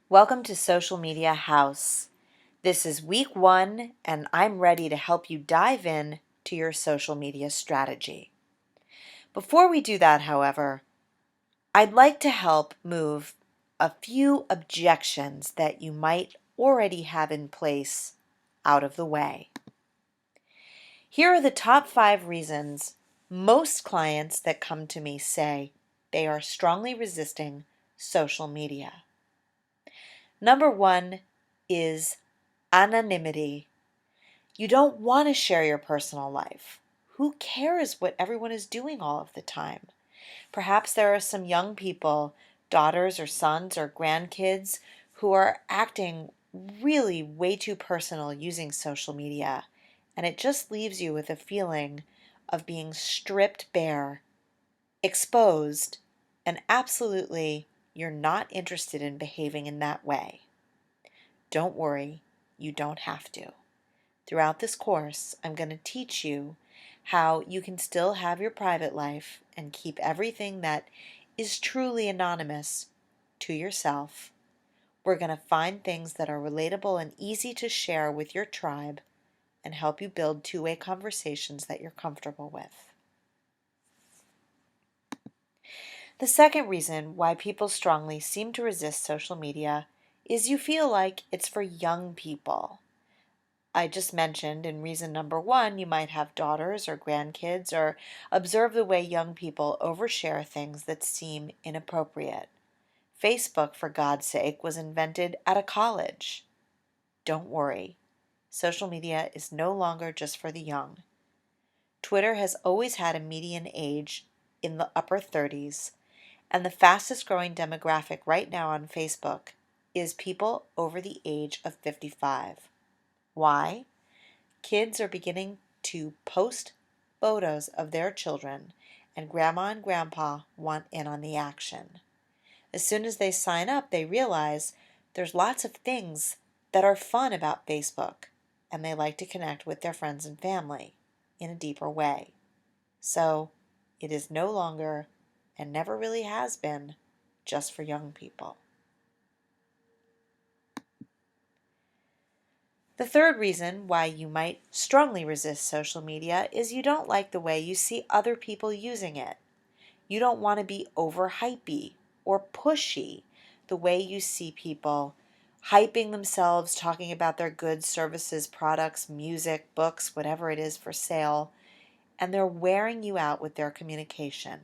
Welcome to Social Media House. This is week 1, and I'm ready to help you dive in to your social media strategy. Before we do that, however, I'd like to help move a few objections that you might already have in place out of the way. Here are the top 5 reasons most clients that come to me say they are strongly resisting social media. Number 1 is anonymity. You don't want to share your personal life. Who cares what everyone is doing all of the time? Perhaps there are some young people, daughters or sons or grandkids, who are acting really way too personal using social media, and it just leaves you with a feeling of being stripped bare, exposed, and absolutely you're not interested in behaving in that way. Don't worry, you don't have to. Throughout this course, I'm going to teach you how you can still have your private life and keep everything that is truly anonymous to yourself. We're going to find things that are relatable and easy to share with your tribe and help you build two-way conversations that you're comfortable with. The second reason why people strongly seem to resist social media is you feel like it's for young people. I just mentioned in reason number 1, you might have daughters or grandkids or observe the way young people overshare things that seem inappropriate. Facebook, for God's sake, was invented at a college. Don't worry. Social media is no longer just for the young. Twitter has always had a median age in the upper 30s, and the fastest growing demographic right now on Facebook is people over the age of 55. Why? Kids are beginning to post photos of their children, and grandma and grandpa want in on the action. As soon as they sign up, they realize there's lots of things that are fun about Facebook, and they like to connect with their friends and family in a deeper way. So it is no longer, and never really has been, just for young people. The third reason why you might strongly resist social media is you don't like the way you see other people using it. You don't want to be overhypey or pushy the way you see people hyping themselves, talking about their goods, services, products, music, books, whatever it is for sale, and they're wearing you out with their communication.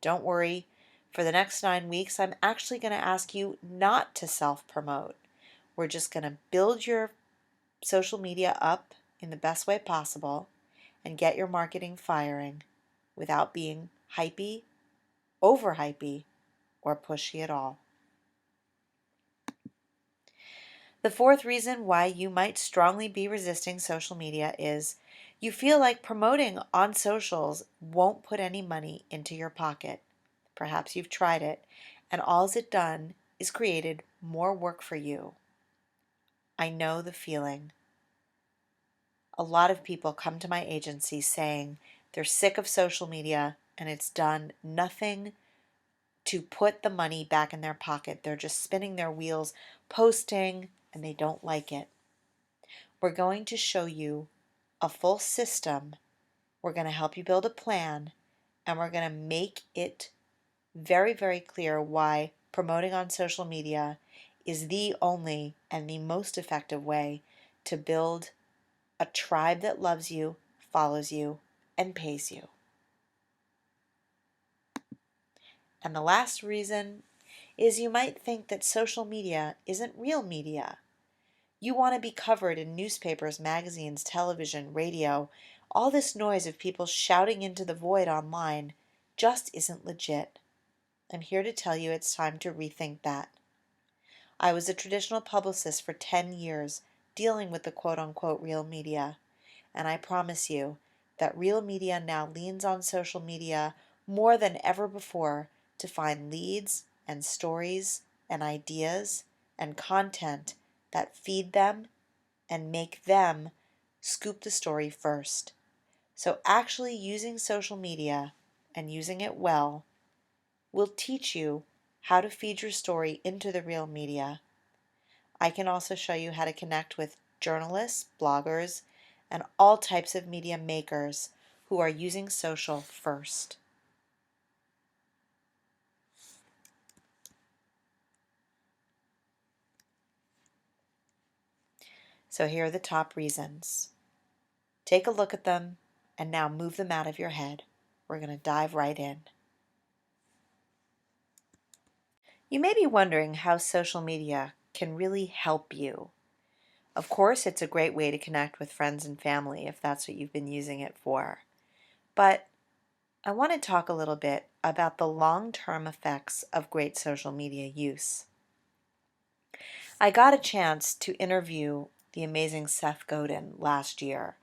Don't worry, for the next 9 weeks, I'm actually going to ask you not to self-promote. We're just going to build your social media up in the best way possible and get your marketing firing without being hypey, overhypey, or pushy at all. The fourth reason why you might strongly be resisting social media is you feel like promoting on socials won't put any money into your pocket. Perhaps you've tried it, and all it's done is created more work for you. I know the feeling. A lot of people come to my agency saying they're sick of social media and it's done nothing to put the money back in their pocket. They're just spinning their wheels, posting, and they don't like it. We're going to show you a full system. We're going to help you build a plan, and we're going to make it very, very clear why promoting on social media is the only and the most effective way to build a tribe that loves you, follows you, and pays you. And the last reason is you might think that social media isn't real media. You want to be covered in newspapers, magazines, television, radio. All this noise of people shouting into the void online just isn't legit. I'm here to tell you it's time to rethink that. I was a traditional publicist for 10 years, dealing with the quote-unquote real media, and I promise you that real media now leans on social media more than ever before to find leads and stories and ideas and content that feed them and make them scoop the story first. So actually using social media and using it well will teach you how to feed your story into the real media. I can also show you how to connect with journalists, bloggers, and all types of media makers who are using social first. So here are the top reasons. Take a look at them and now move them out of your head. We're going to dive right in. You may be wondering how social media can really help you. Of course, it's a great way to connect with friends and family if that's what you've been using it for. But I want to talk a little bit about the long-term effects of great social media use. I got a chance to interview the amazing Seth Godin last year,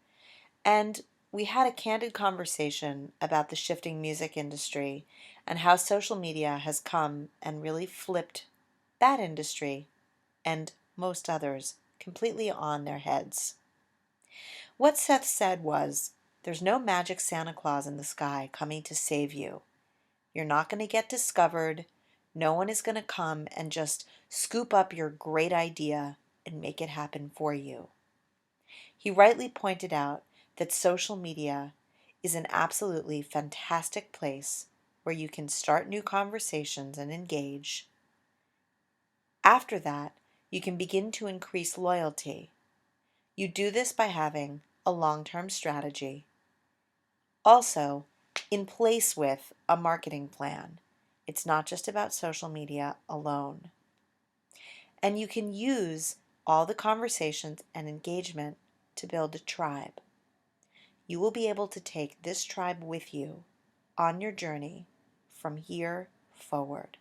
and we had a candid conversation about the shifting music industry and how social media has come and really flipped that industry and most others completely on their heads. What Seth said was, there's no magic Santa Claus in the sky coming to save you. You're not going to get discovered. No one is going to come and just scoop up your great idea and make it happen for you. He rightly pointed out that social media is an absolutely fantastic place where you can start new conversations and engage. After that, you can begin to increase loyalty. You do this by having a long-term strategy. Also, in place with a marketing plan. It's not just about social media alone. And you can use all the conversations and engagement to build a tribe. You will be able to take this tribe with you on your journey from here forward.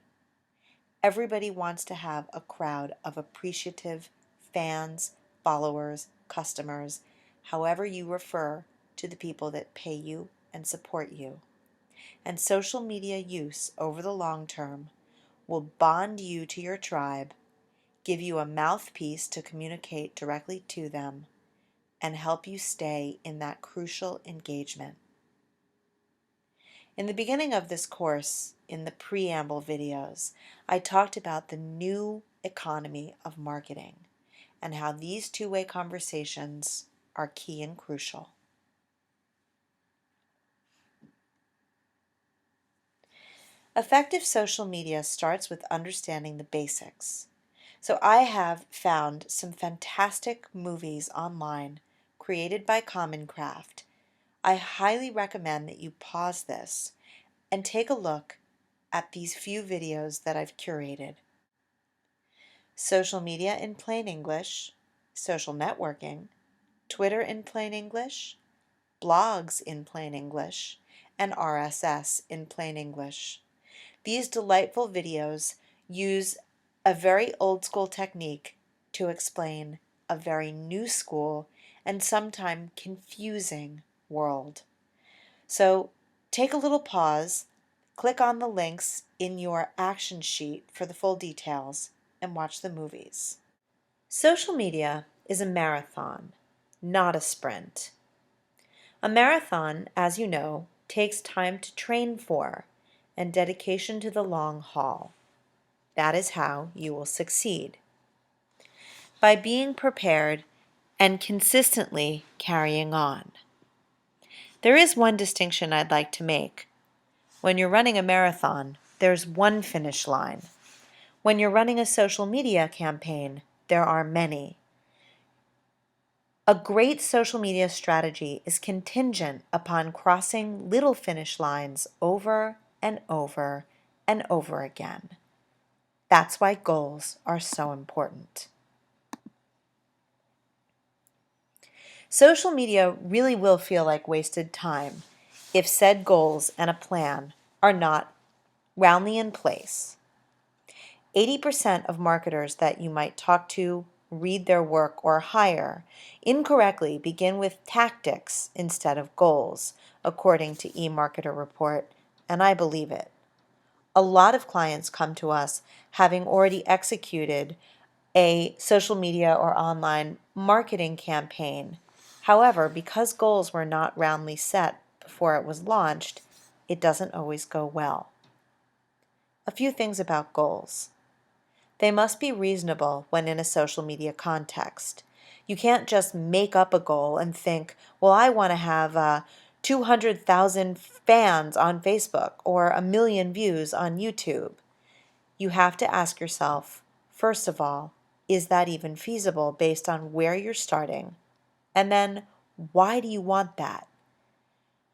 Everybody wants to have a crowd of appreciative fans, followers, customers, however you refer to the people that pay you and support you. And social media use over the long term will bond you to your tribe, give you a mouthpiece to communicate directly to them, and help you stay in that crucial engagement. In the beginning of this course, in the preamble videos, I talked about the new economy of marketing and how these two-way conversations are key and crucial. Effective social media starts with understanding the basics. So I have found some fantastic movies online created by Common Craft. I highly recommend that you pause this and take a look at these few videos that I've curated. Social media in plain English, social networking, Twitter in plain English, blogs in plain English, and RSS in plain English. These delightful videos use a very old school technique to explain a very new school and sometimes confusing world. So take a little pause, click on the links in your action sheet for the full details, and watch the movies. Social media is a marathon, not a sprint. A marathon, as you know, takes time to train for and dedication to the long haul. That is how you will succeed. By being prepared and consistently carrying on. There is one distinction I'd like to make. When you're running a marathon, there's one finish line. When you're running a social media campaign, there are many. A great social media strategy is contingent upon crossing little finish lines over and over and over again. That's why goals are so important. Social media really will feel like wasted time if said goals and a plan are not roundly in place. 80% of marketers that you might talk to, read their work, or hire incorrectly begin with tactics instead of goals, according to eMarketer Report, and I believe it. A lot of clients come to us having already executed a social media or online marketing campaign. However, because goals were not roundly set before it was launched, it doesn't always go well. A few things about goals. They must be reasonable when in a social media context. You can't just make up a goal and think, well, I want to have 200,000 fans on Facebook or 1 million views on YouTube. You have to ask yourself, first of all, is that even feasible based on where you're starting? And then, why do you want that?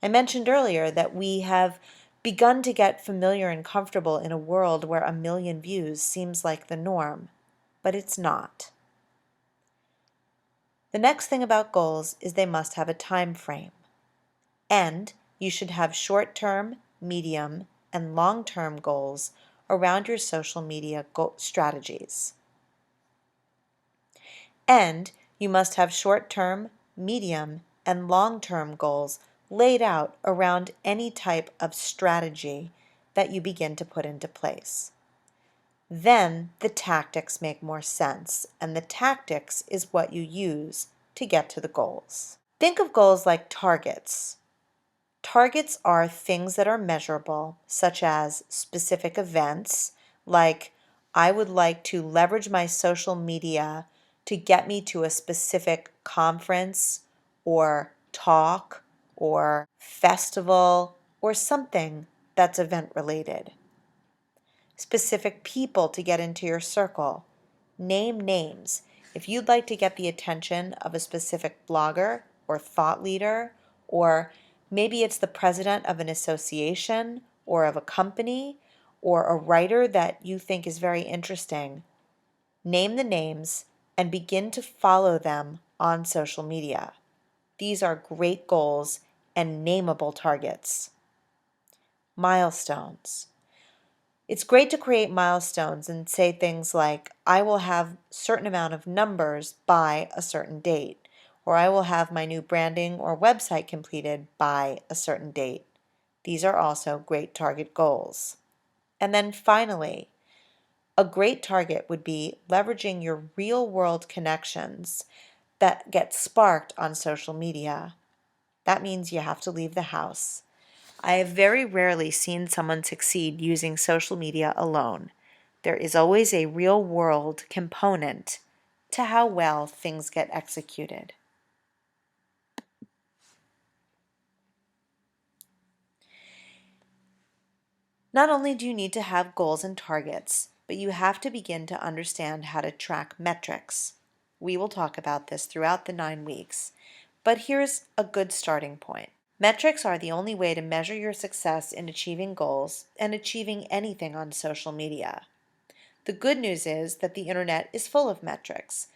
I mentioned earlier that we have begun to get familiar and comfortable in a world where 1 million views seems like the norm, but it's not. The next thing about goals is they must have a time frame, and you should have short-term, medium, and long-term goals around your social media strategies. And you must have short-term, medium, and long-term goals laid out around any type of strategy that you begin to put into place. Then the tactics make more sense, and the tactics is what you use to get to the goals. Think of goals like targets. Targets are things that are measurable, such as specific events, like I would like to leverage my social media to get me to a specific conference or talk or festival or something that's event related. Specific people to get into your circle. Name names. If you'd like to get the attention of a specific blogger or thought leader, or maybe it's the president of an association or of a company, or a writer that you think is very interesting, name the names and begin to follow them on social media. These are great goals and nameable targets. Milestones. It's great to create milestones and say things like, I will have certain amount of numbers by a certain date, or I will have my new branding or website completed by a certain date. These are also great target goals. And then finally, a great target would be leveraging your real-world connections that get sparked on social media. That means you have to leave the house. I have very rarely seen someone succeed using social media alone. There is always a real-world component to how well things get executed. Not only do you need to have goals and targets, but you have to begin to understand how to track metrics. We will talk about this throughout the 9 weeks, but here's a good starting point. Metrics are the only way to measure your success in achieving goals and achieving anything on social media. The good news is that the internet is full of metrics.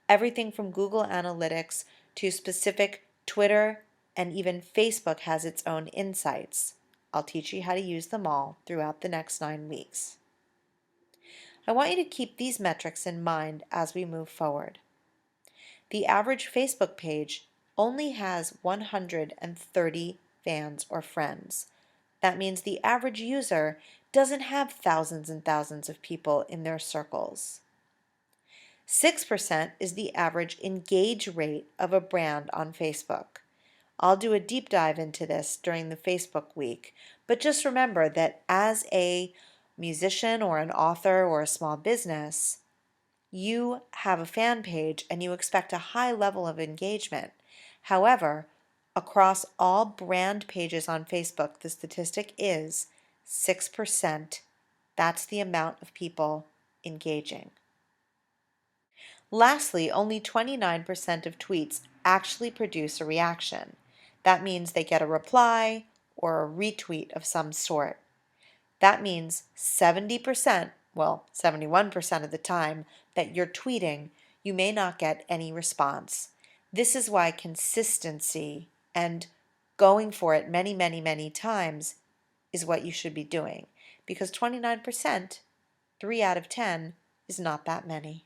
Everything from Google Analytics to specific Twitter and even Facebook has its own insights. I'll teach you how to use them all throughout the next 9 weeks. I want you to keep these metrics in mind as we move forward. The average Facebook page only has 130 fans or friends. That means the average user doesn't have thousands and thousands of people in their circles. 6% is the average engage rate of a brand on Facebook. I'll do a deep dive into this during the Facebook week, but just remember that as a musician or an author or a small business, you have a fan page and you expect a high level of engagement. However, across all brand pages on Facebook, the statistic is 6%. That's the amount of people engaging. Lastly, only 29% of tweets actually produce a reaction. That means they get a reply or a retweet of some sort. That means 70%, well, 71% of the time that you're tweeting, you may not get any response. This is why consistency and going for it many, many, many times is what you should be doing. Because 29%, 3 out of 10, is not that many.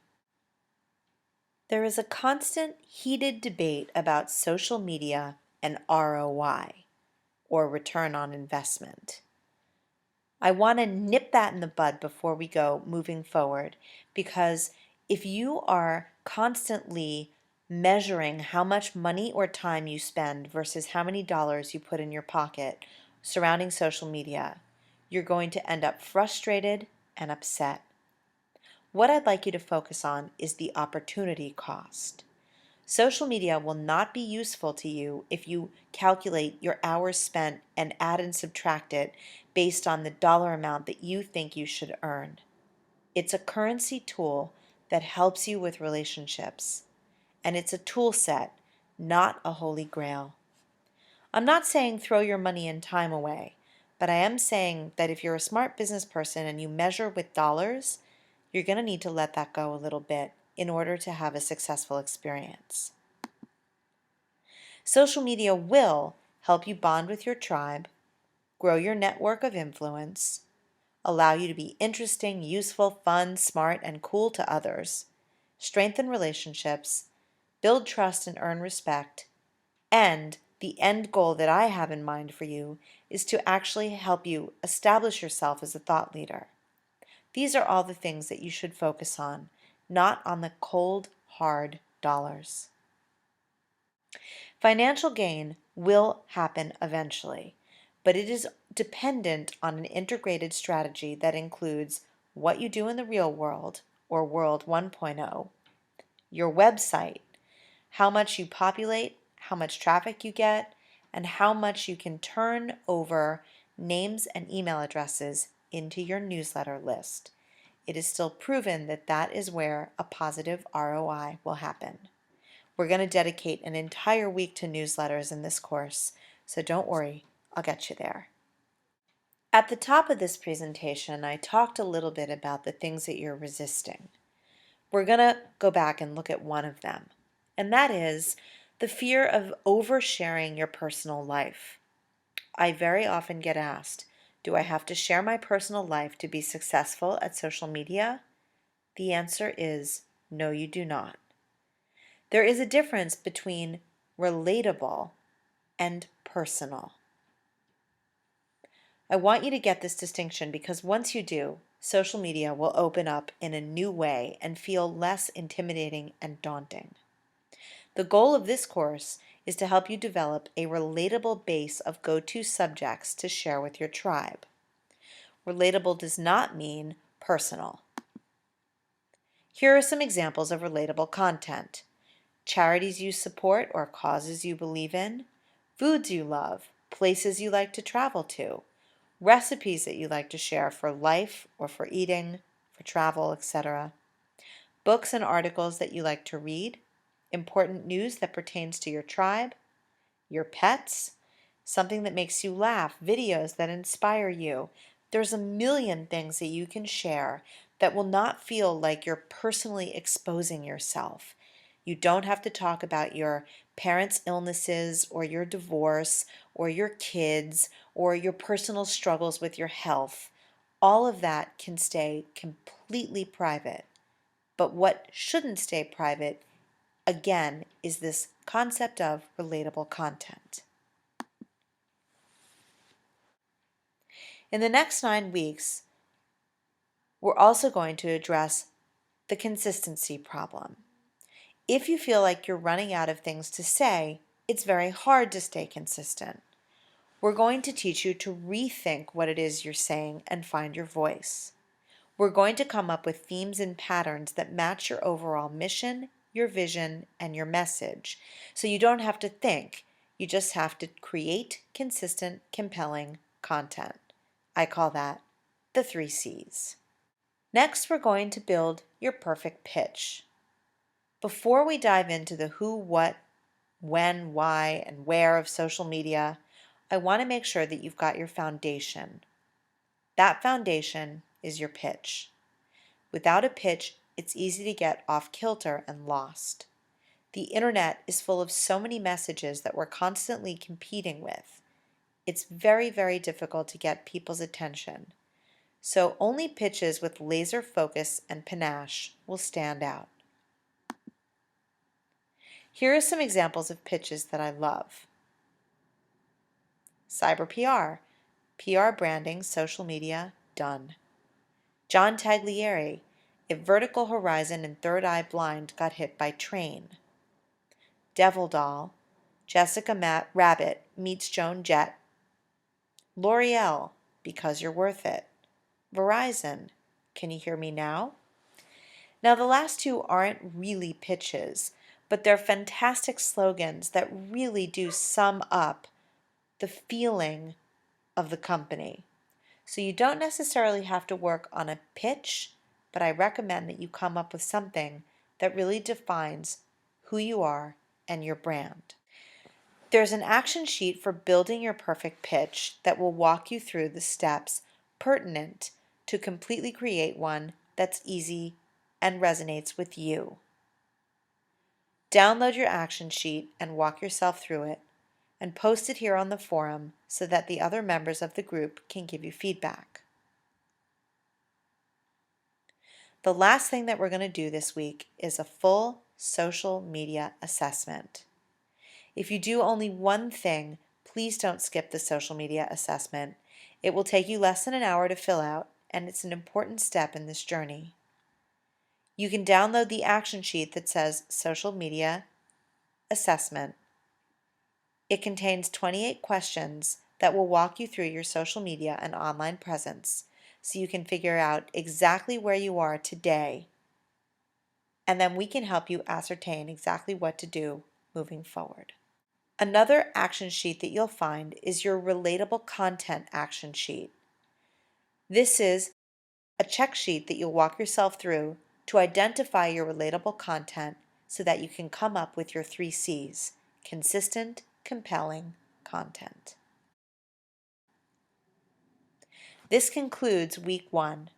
There is a constant heated debate about social media and ROI, or return on investment. I want to nip that in the bud before we go moving forward, because if you are constantly measuring how much money or time you spend versus how many dollars you put in your pocket surrounding social media, you're going to end up frustrated and upset. What I'd like you to focus on is the opportunity cost. Social media will not be useful to you if you calculate your hours spent and add and subtract it based on the dollar amount that you think you should earn. It's a currency tool that helps you with relationships, and it's a tool set, not a holy grail. I'm not saying throw your money and time away, but I am saying that if you're a smart business person and you measure with dollars, you're going to need to let that go a little bit in order to have a successful experience. Social media will help you bond with your tribe, grow your network of influence, allow you to be interesting, useful, fun, smart, and cool to others, strengthen relationships, build trust and earn respect, and the end goal that I have in mind for you is to actually help you establish yourself as a thought leader. These are all the things that you should focus on, not on the cold, hard dollars. Financial gain will happen eventually, but it is dependent on an integrated strategy that includes what you do in the real world, or World 1.0, your website, how much you populate, how much traffic you get, and how much you can turn over names and email addresses into your newsletter list. It is still proven that that is where a positive ROI will happen. We're going to dedicate an entire week to newsletters in this course, so don't worry, I'll get you there. At the top of this presentation, I talked a little bit about the things that you're resisting. We're going to go back and look at one of them, and that is the fear of oversharing your personal life. I very often get asked, do I have to share my personal life to be successful at social media? The answer is no, you do not. There is a difference between relatable and personal. I want you to get this distinction because once you do, social media will open up in a new way and feel less intimidating and daunting. The goal of this course is to help you develop a relatable base of go-to subjects to share with your tribe. Relatable does not mean personal. Here are some examples of relatable content. Charities you support or causes you believe in, foods you love, places you like to travel to, recipes that you like to share for life or for eating, for travel, etc., books and articles that you like to read, important news that pertains to your tribe, your pets, something that makes you laugh, videos that inspire you. There's a million things that you can share that will not feel like you're personally exposing yourself. You don't have to talk about your parents' illnesses or your divorce or your kids or your personal struggles with your health. All of that can stay completely private. But what shouldn't stay private, again, is this concept of relatable content. In the next 9 weeks, we're also going to address the consistency problem. If you feel like you're running out of things to say, it's very hard to stay consistent. We're going to teach you to rethink what it is you're saying and find your voice. We're going to come up with themes and patterns that match your overall mission, your vision, and your message. So you don't have to think, you just have to create consistent, compelling content. I call that the 3 C's. Next, we're going to build your perfect pitch. Before we dive into the who, what, when, why, and where of social media, I want to make sure that you've got your foundation. That foundation is your pitch. Without a pitch, it's easy to get off kilter and lost. The internet is full of so many messages that we're constantly competing with. It's very, very difficult to get people's attention. So only pitches with laser focus and panache will stand out. Here are some examples of pitches that I love. Cyber PR branding, social media, done. John Taglieri, if Vertical Horizon and Third Eye Blind got hit by train. Devil Doll, Jessica Rabbit meets Joan Jett. L'Oreal, because you're worth it. Verizon, can you hear me now? Now, the last two aren't really pitches, but they're fantastic slogans that really do sum up the feeling of the company. So you don't necessarily have to work on a pitch, but I recommend that you come up with something that really defines who you are and your brand. There's an action sheet for building your perfect pitch that will walk you through the steps pertinent to completely create one that's easy and resonates with you. Download your action sheet and walk yourself through it, and post it here on the forum so that the other members of the group can give you feedback. The last thing that we're going to do this week is a full social media assessment. If you do only one thing, please don't skip the social media assessment. It will take you less than an hour to fill out, and it's an important step in this journey. You can download the action sheet that says Social Media Assessment. It contains 28 questions that will walk you through your social media and online presence so you can figure out exactly where you are today, and then we can help you ascertain exactly what to do moving forward. Another action sheet that you'll find is your relatable content action sheet. This is a check sheet that you'll walk yourself through to identify your relatable content so that you can come up with your 3 C's: consistent, compelling content. This concludes week 1.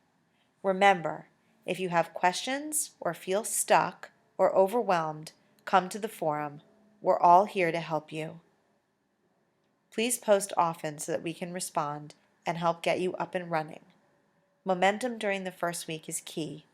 Remember, if you have questions or feel stuck or overwhelmed, come to the forum. We're all here to help you. Please post often so that we can respond and help get you up and running. Momentum during the first week is key.